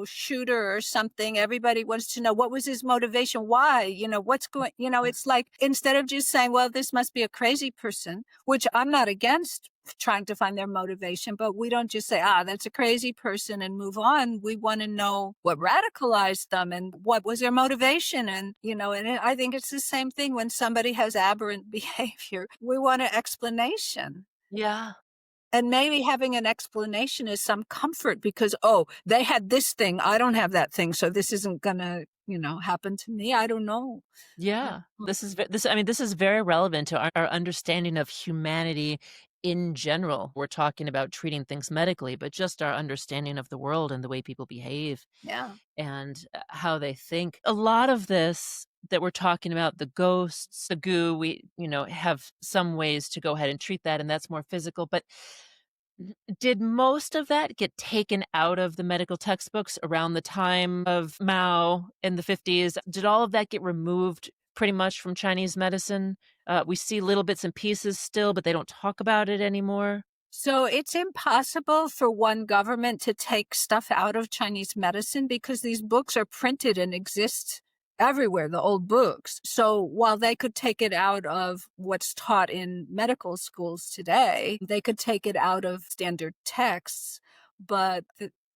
shooter or something, everybody wants to know what was his motivation? Why? What's going, it's like instead of just saying, well, this must be a crazy person, which I'm not against trying to find their motivation, but we don't just say, that's a crazy person and move on. We want to know what radicalized them and what was their motivation. And I think it's the same thing when somebody has aberrant behavior. We want an explanation. Yeah. And maybe having an explanation is some comfort because, oh, they had this thing. I don't have that thing. So this isn't going to, happen to me. I don't know. Yeah. This is very relevant to our understanding of humanity in general. We're talking about treating things medically, but just our understanding of the world and the way people behave Yeah. and how they think. A lot of this that we're talking about, the ghosts, the goo, we, have some ways to go ahead and treat that, and that's more physical. But did most of that get taken out of the medical textbooks around the time of Mao in the 50s? Did all of that get removed pretty much from Chinese medicine? We see little bits and pieces still, but they don't talk about it anymore. So it's impossible for one government to take stuff out of Chinese medicine because these books are printed and exist everywhere, the old books. So while they could take it out of what's taught in medical schools today, they could take it out of standard texts, but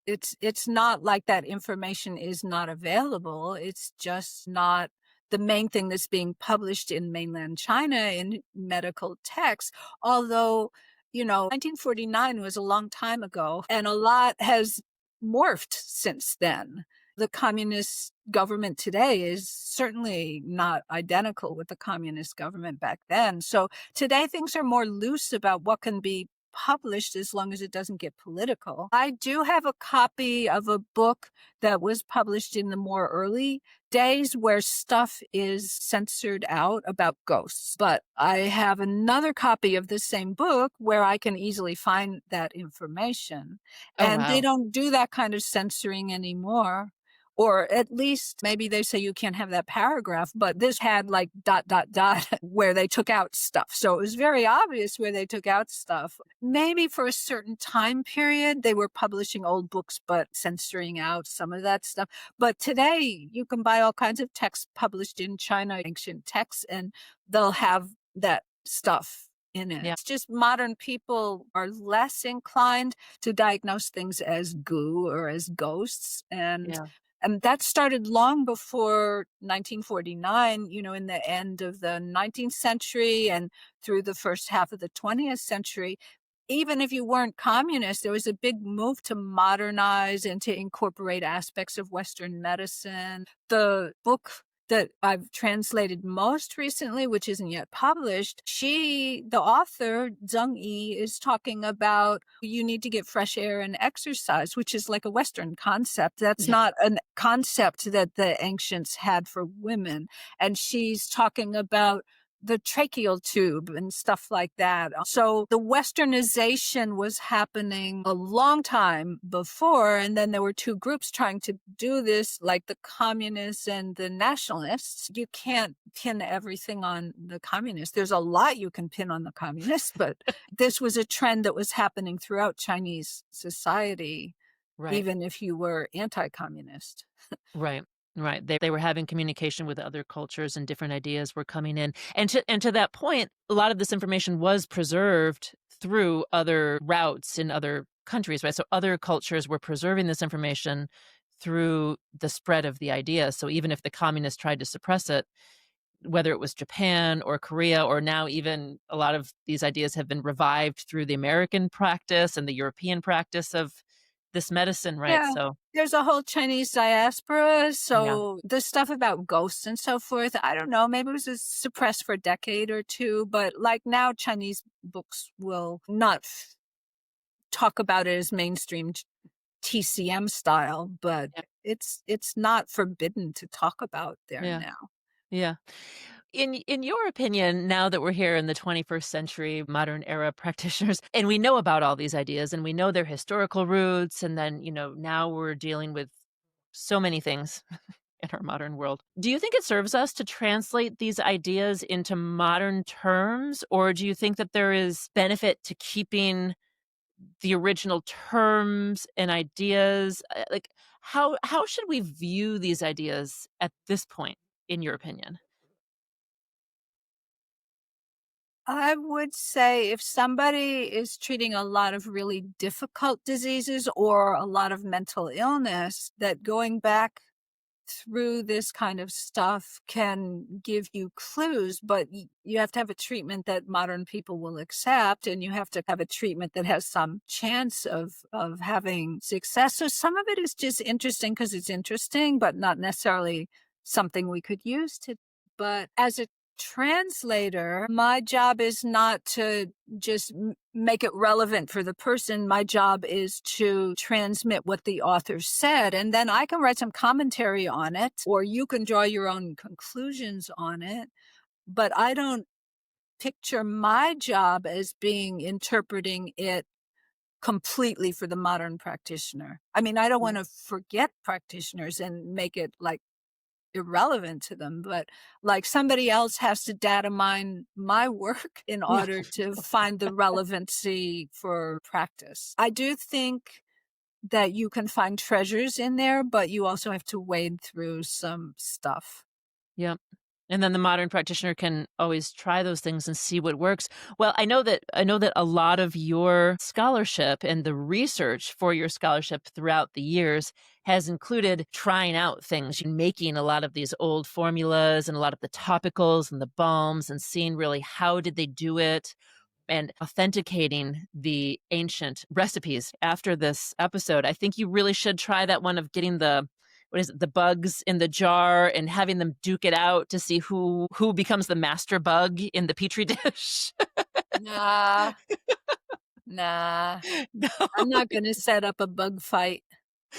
it's not like that information is not available. It's just not the main thing that's being published in mainland China in medical texts, although 1949 was a long time ago, and a lot has morphed since then. The communist government today is certainly not identical with the communist government back then. So today things are more loose about what can be published as long as it doesn't get political. I do have a copy of a book that was published in the more early days where stuff is censored out about ghosts. But I have another copy of the same book where I can easily find that information. Oh, And they wow. don't do that kind of censoring anymore. Or at least maybe they say you can't have that paragraph, but this had like ... where they took out stuff. So it was very obvious where they took out stuff. Maybe for a certain time period, they were publishing old books, but censoring out some of that stuff. But today you can buy all kinds of texts published in China, ancient texts, and they'll have that stuff in it. Yeah. It's just modern people are less inclined to diagnose things as goo or as ghosts. Yeah. And that started long before 1949, in the end of the 19th century and through the first half of the 20th century. Even if you weren't communist, there was a big move to modernize and to incorporate aspects of Western medicine. The book that I've translated most recently, which isn't yet published, the author, Zheng Yi, is talking about you need to get fresh air and exercise, which is like a Western concept. That's Yeah. not a concept that the ancients had for women. And she's talking about the tracheal tube and stuff like that. So the westernization was happening a long time before, and then there were two groups trying to do this, like the communists and the nationalists. You can't pin everything on the communists. There's a lot you can pin on the communists, but this was a trend that was happening throughout Chinese society, Right. even if you were anti-communist. Right. Right. They were having communication with other cultures and different ideas were coming in. And to that point, a lot of this information was preserved through other routes in other countries, right? So other cultures were preserving this information through the spread of the idea. So even if the communists tried to suppress it, whether it was Japan or Korea, or now even a lot of these ideas have been revived through the American practice and the European practice of this medicine, right? Yeah, So there's a whole Chinese diaspora, yeah, so the stuff about ghosts and so forth, I don't know, maybe it was just suppressed for a decade or two, but like now Chinese books will not talk about it as mainstream TCM style, but yeah, it's not forbidden to talk about there yeah, now. yeah. In your opinion, now that we're here in the 21st century, modern era practitioners, and we know about all these ideas and we know their historical roots, and then, now we're dealing with so many things in our modern world. Do you think it serves us to translate these ideas into modern terms, or do you think that there is benefit to keeping the original terms and ideas? Like, how should we view these ideas at this point, in your opinion? I would say if somebody is treating a lot of really difficult diseases or a lot of mental illness, that going back through this kind of stuff can give you clues, but you have to have a treatment that modern people will accept, and you have to have a treatment that has some chance of having success. So some of it is just interesting because it's interesting, but not necessarily something we could use to. But as a translator, my job is not to just make it relevant for the person. My job is to transmit what the author said, and then I can write some commentary on it, or you can draw your own conclusions on it. But I don't picture my job as being interpreting it completely for the modern practitioner. I mean, I don't want to forget practitioners and make it like irrelevant to them, but like somebody else has to data mine my work in Yeah. order to find the relevancy for practice. I do think that you can find treasures in there, but you also have to wade through some stuff. Yep. And then the modern practitioner can always try those things and see what works. Well, I know that a lot of your scholarship and the research for your scholarship throughout the years has included trying out things, making a lot of these old formulas and a lot of the topicals and the balms, and seeing really how did they do it, and authenticating the ancient recipes. After this episode, I think you really should try that one of getting the what is it, the bugs in the jar and having them duke it out to see who becomes the master bug in the petri dish. Nah, nah. No. I'm not going to set up a bug fight.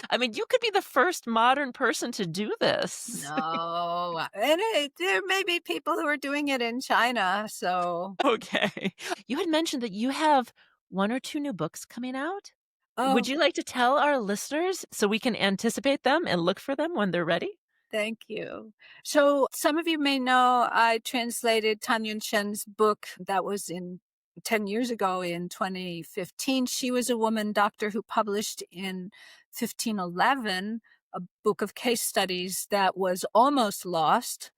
I mean, you could be the first modern person to do this. No. And there may be people who are doing it in China. So, Okay. You had mentioned that you have 1 or 2 new books coming out. Would oh, you like to tell our listeners so we can anticipate them and look for them when they're ready? thank you. So, some of you may know I translated Tan Yun-shen's book that was in 10 years ago in 2015. She was a woman doctor who published in 1511 a book of case studies that was almost lost.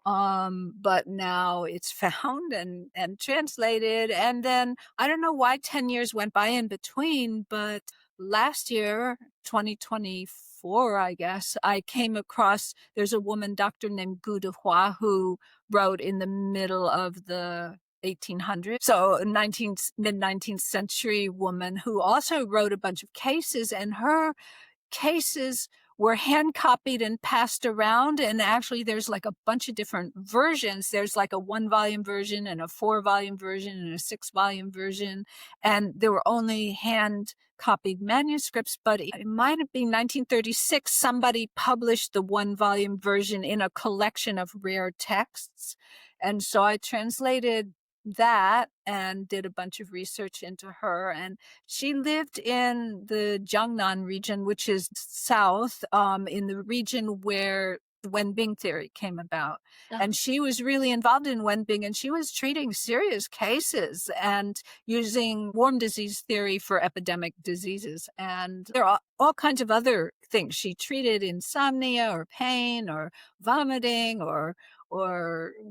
But now it's found and translated. And then I don't know why 10 years went by in between, but last year, 2024, I guess, I came across, there's a woman doctor named Gu Dehua who wrote in the middle of the 1800s. So mid 19th century woman who also wrote a bunch of cases, and her cases were hand copied and passed around. And actually, there's like a bunch of different versions. There's like a 1-volume version and a 4-volume version and a 6-volume version. And there were only hand copied manuscripts, but it might have been 1936. Somebody published the 1-volume version in a collection of rare texts. And so I translated that and did a bunch of research into her. And she lived in the Jiangnan region, which is south, in the region where Wenbing theory came about. Oh. And she was really involved in Wenbing, and she was treating serious cases and using warm disease theory for epidemic diseases. And there are all kinds of other things. She treated insomnia or pain or vomiting or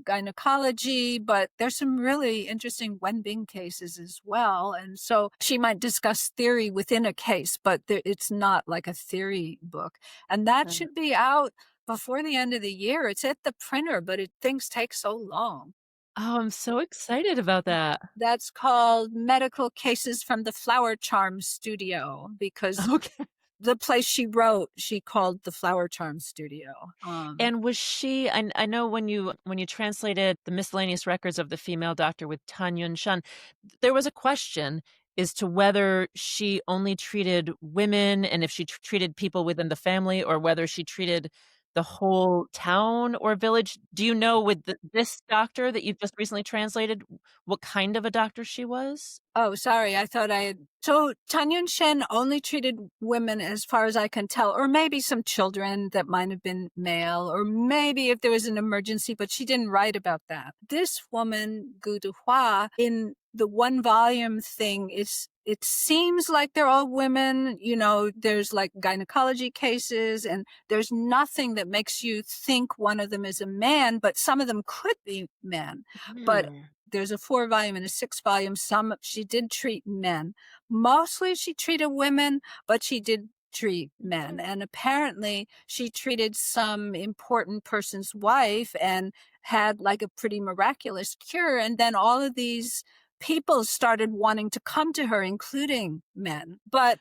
gynecology, but there's some really interesting Wenbing cases as well. And so she might discuss theory within a case, but it's not like a theory book. And that should be out before the end of the year. It's at the printer, but things take so long. Oh, I'm so excited about that. That's called Medical Cases from the Flower Charm Studio, because Okay. the place she wrote, she called the Flower Charm Studio. And was she I know when you translated the miscellaneous records of the female doctor with Tan Yun-shan, there was a question as to whether she only treated women and if she treated people within the family or whether she treated the whole town or village. Do you know with this doctor that you just recently translated what kind of a doctor she was? Oh, sorry. I thought I had. So Tan Yun-shen only treated women as far as I can tell, or maybe some children that might have been male, or maybe if there was an emergency, but she didn't write about that. This woman, Gu Dehua, in the 1-volume thing, it seems like they're all women. You know, there's like gynecology cases, and there's nothing that makes you think one of them is a man, but some of them could be men. But there's a 4-volume and a 6-volume. Some she did treat men. Mostly she treated women, but she did treat men. And apparently she treated some important person's wife and had like a pretty miraculous cure. And then all of these people started wanting to come to her, including men. But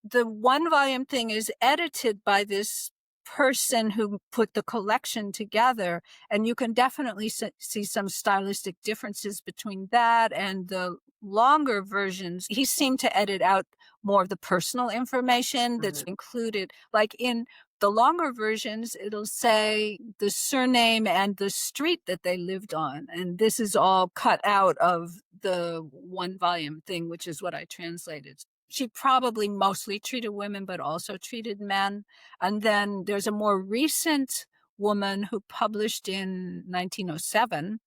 the 1-volume thing is edited by this person who put the collection together, and you can definitely see some stylistic differences between that and the longer versions. He seemed to edit out more of the personal information that's included. Like in the longer versions, it'll say the surname and the street that they lived on, and this is all cut out of the 1-volume thing, which is what I translated. She probably mostly treated women, but also treated men. And then there's a more recent woman who published in 1907.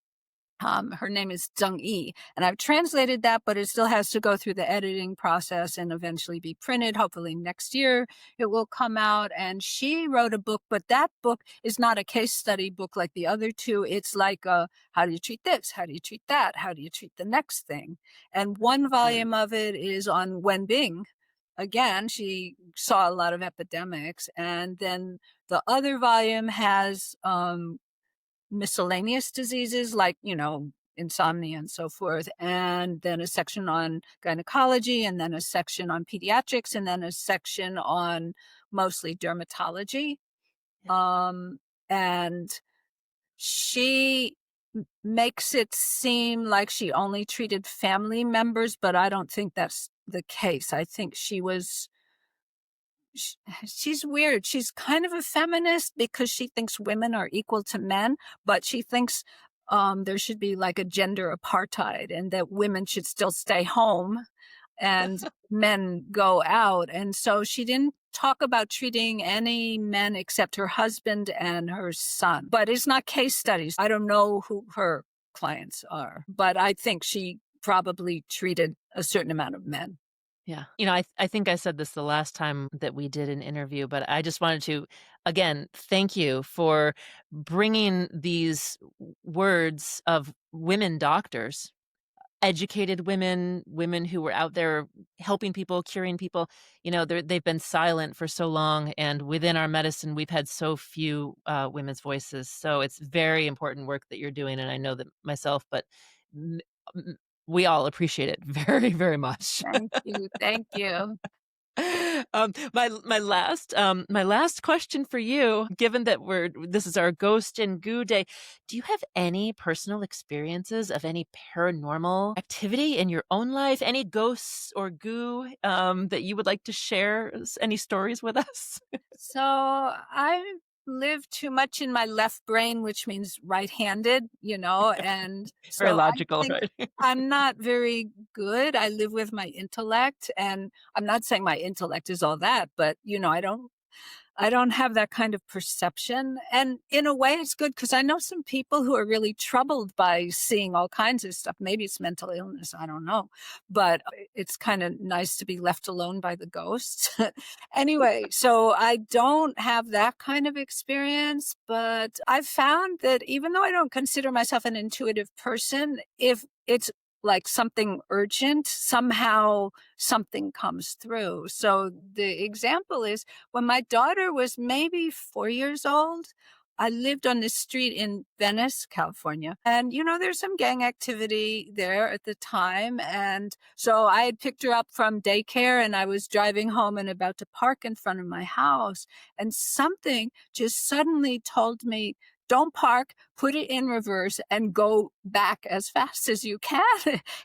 Her name is Zheng Yi, and I've translated that, but it still has to go through the editing process and eventually be printed. Hopefully next year it will come out. And she wrote a book, but that book is not a case study book like the other two. It's like how do you treat this? How do you treat that? How do you treat the next thing? And 1-volume of it is on Wenbing. Again, she saw a lot of epidemics. And then the other volume has miscellaneous diseases like, insomnia and so forth. And then a section on gynecology, and then a section on pediatrics, and then a section on mostly dermatology. And she makes it seem like she only treated family members, but I don't think that's the case. I think she's weird. She's kind of a feminist because she thinks women are equal to men, but she thinks there should be like a gender apartheid and that women should still stay home and men go out. And so she didn't talk about treating any men except her husband and her son. But it's not case studies. I don't know who her clients are, but I think she probably treated a certain amount of men. Yeah. I think I said this the last time that we did an interview, but I just wanted to, again, thank you for bringing these words of women doctors, educated women, women who were out there helping people, curing people. They've been silent for so long. And within our medicine, we've had so few women's voices. So it's very important work that you're doing. And I know that myself, but m- we all appreciate it very, very much. Thank you. Thank you. My last question for you, given that this is our Ghost and Goo Day, do you have any personal experiences of any paranormal activity in your own life? Any ghosts or goo that you would like to share? Any stories with us? So I live too much in my left brain, which means right-handed, and Very so I logical, think right? I'm not very good. I live with my intellect, and I'm not saying my intellect is all that, but I don't have that kind of perception. And in a way, it's good because I know some people who are really troubled by seeing all kinds of stuff. Maybe it's mental illness. I don't know. But it's kind of nice to be left alone by the ghosts. Anyway, so I don't have that kind of experience. But I've found that even though I don't consider myself an intuitive person, if it's like something urgent, somehow something comes through. So the example is when my daughter was maybe 4 years old, I lived on this street in Venice, California. And, there's some gang activity there at the time. And so I had picked her up from daycare and I was driving home and about to park in front of my house. And something just suddenly told me, don't park, put it in reverse and go back as fast as you can.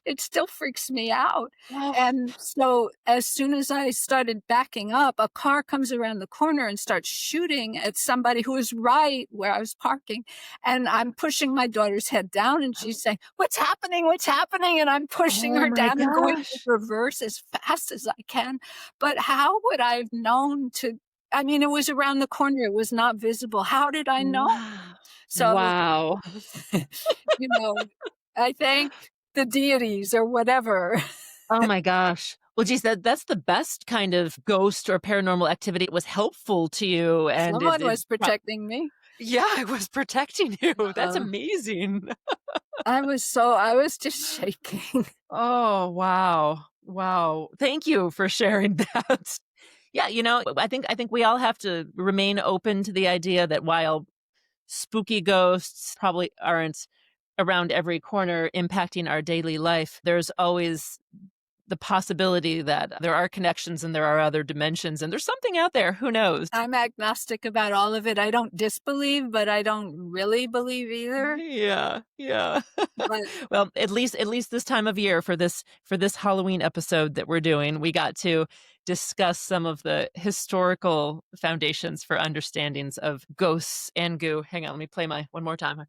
It still freaks me out. And so as soon as I started backing up, a car comes around the corner and starts shooting at somebody who is right where I was parking. And I'm pushing my daughter's head down and she's saying, what's happening? What's happening? And I'm pushing Oh her my down and going in gosh. reverse as fast as I can. But how would I have known it was around the corner. It was not visible. How did I know? Wow. So, Wow. I thank the deities or whatever. Oh my gosh. Well, geez, that's the best kind of ghost or paranormal activity. It was helpful to you, and Someone was protecting me. yeah, it was protecting you. That's Uh, amazing. I was just shaking. Oh, wow. Wow. Thank you for sharing that. Yeah, I think we all have to remain open to the idea that while spooky ghosts probably aren't around every corner impacting our daily life, there's always the possibility that there are connections and there are other dimensions and there's something out there. Who knows? I'm agnostic about all of it. I don't disbelieve, but I don't really believe either. Yeah, yeah. But Well, at least this time of year for this Halloween episode that we're doing, we got to discuss some of the historical foundations for understandings of ghosts and goo. Hang on, let me play my one more time.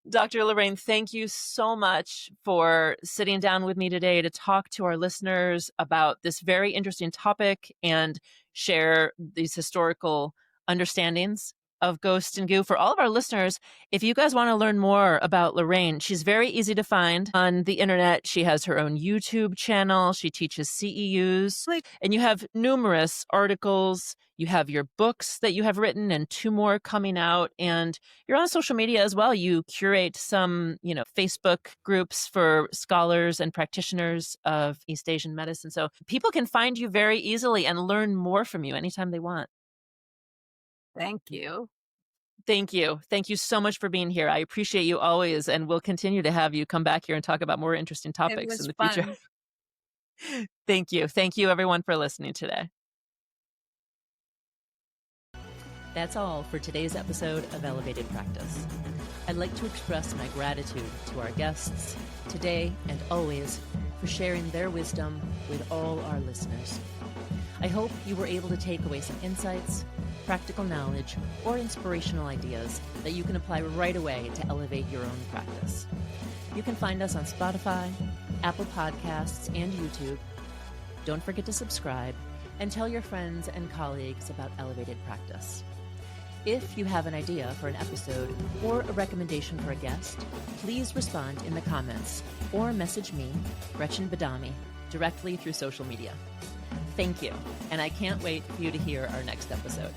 Dr. Lorraine, thank you so much for sitting down with me today to talk to our listeners about this very interesting topic and share these historical understandings of ghost and goo. For all of our listeners, if you guys want to learn more about Lorraine, she's very easy to find on the internet. She has her own YouTube channel. She teaches CEUs, and you have numerous articles. You have your books that you have written and 2 more coming out, and you're on social media as well. You curate some, Facebook groups for scholars and practitioners of East Asian medicine. So people can find you very easily and learn more from you anytime they want. thank you. Thank you. Thank you so much for being here. I appreciate you always, and we'll continue to have you come back here and talk about more interesting It topics in was the future. fun. Thank you. Thank you, everyone, for listening today. That's all for today's episode of Elevated Practice. I'd like to express my gratitude to our guests today and always for sharing their wisdom with all our listeners. I hope you were able to take away some insights, practical knowledge, or inspirational ideas that you can apply right away to elevate your own practice. You can find us on Spotify, Apple Podcasts, and YouTube. Don't forget to subscribe and tell your friends and colleagues about Elevated Practice. If you have an idea for an episode or a recommendation for a guest, please respond in the comments or message me, Gretchen Badami, directly through social media. Thank you, and I can't wait for you to hear our next episode.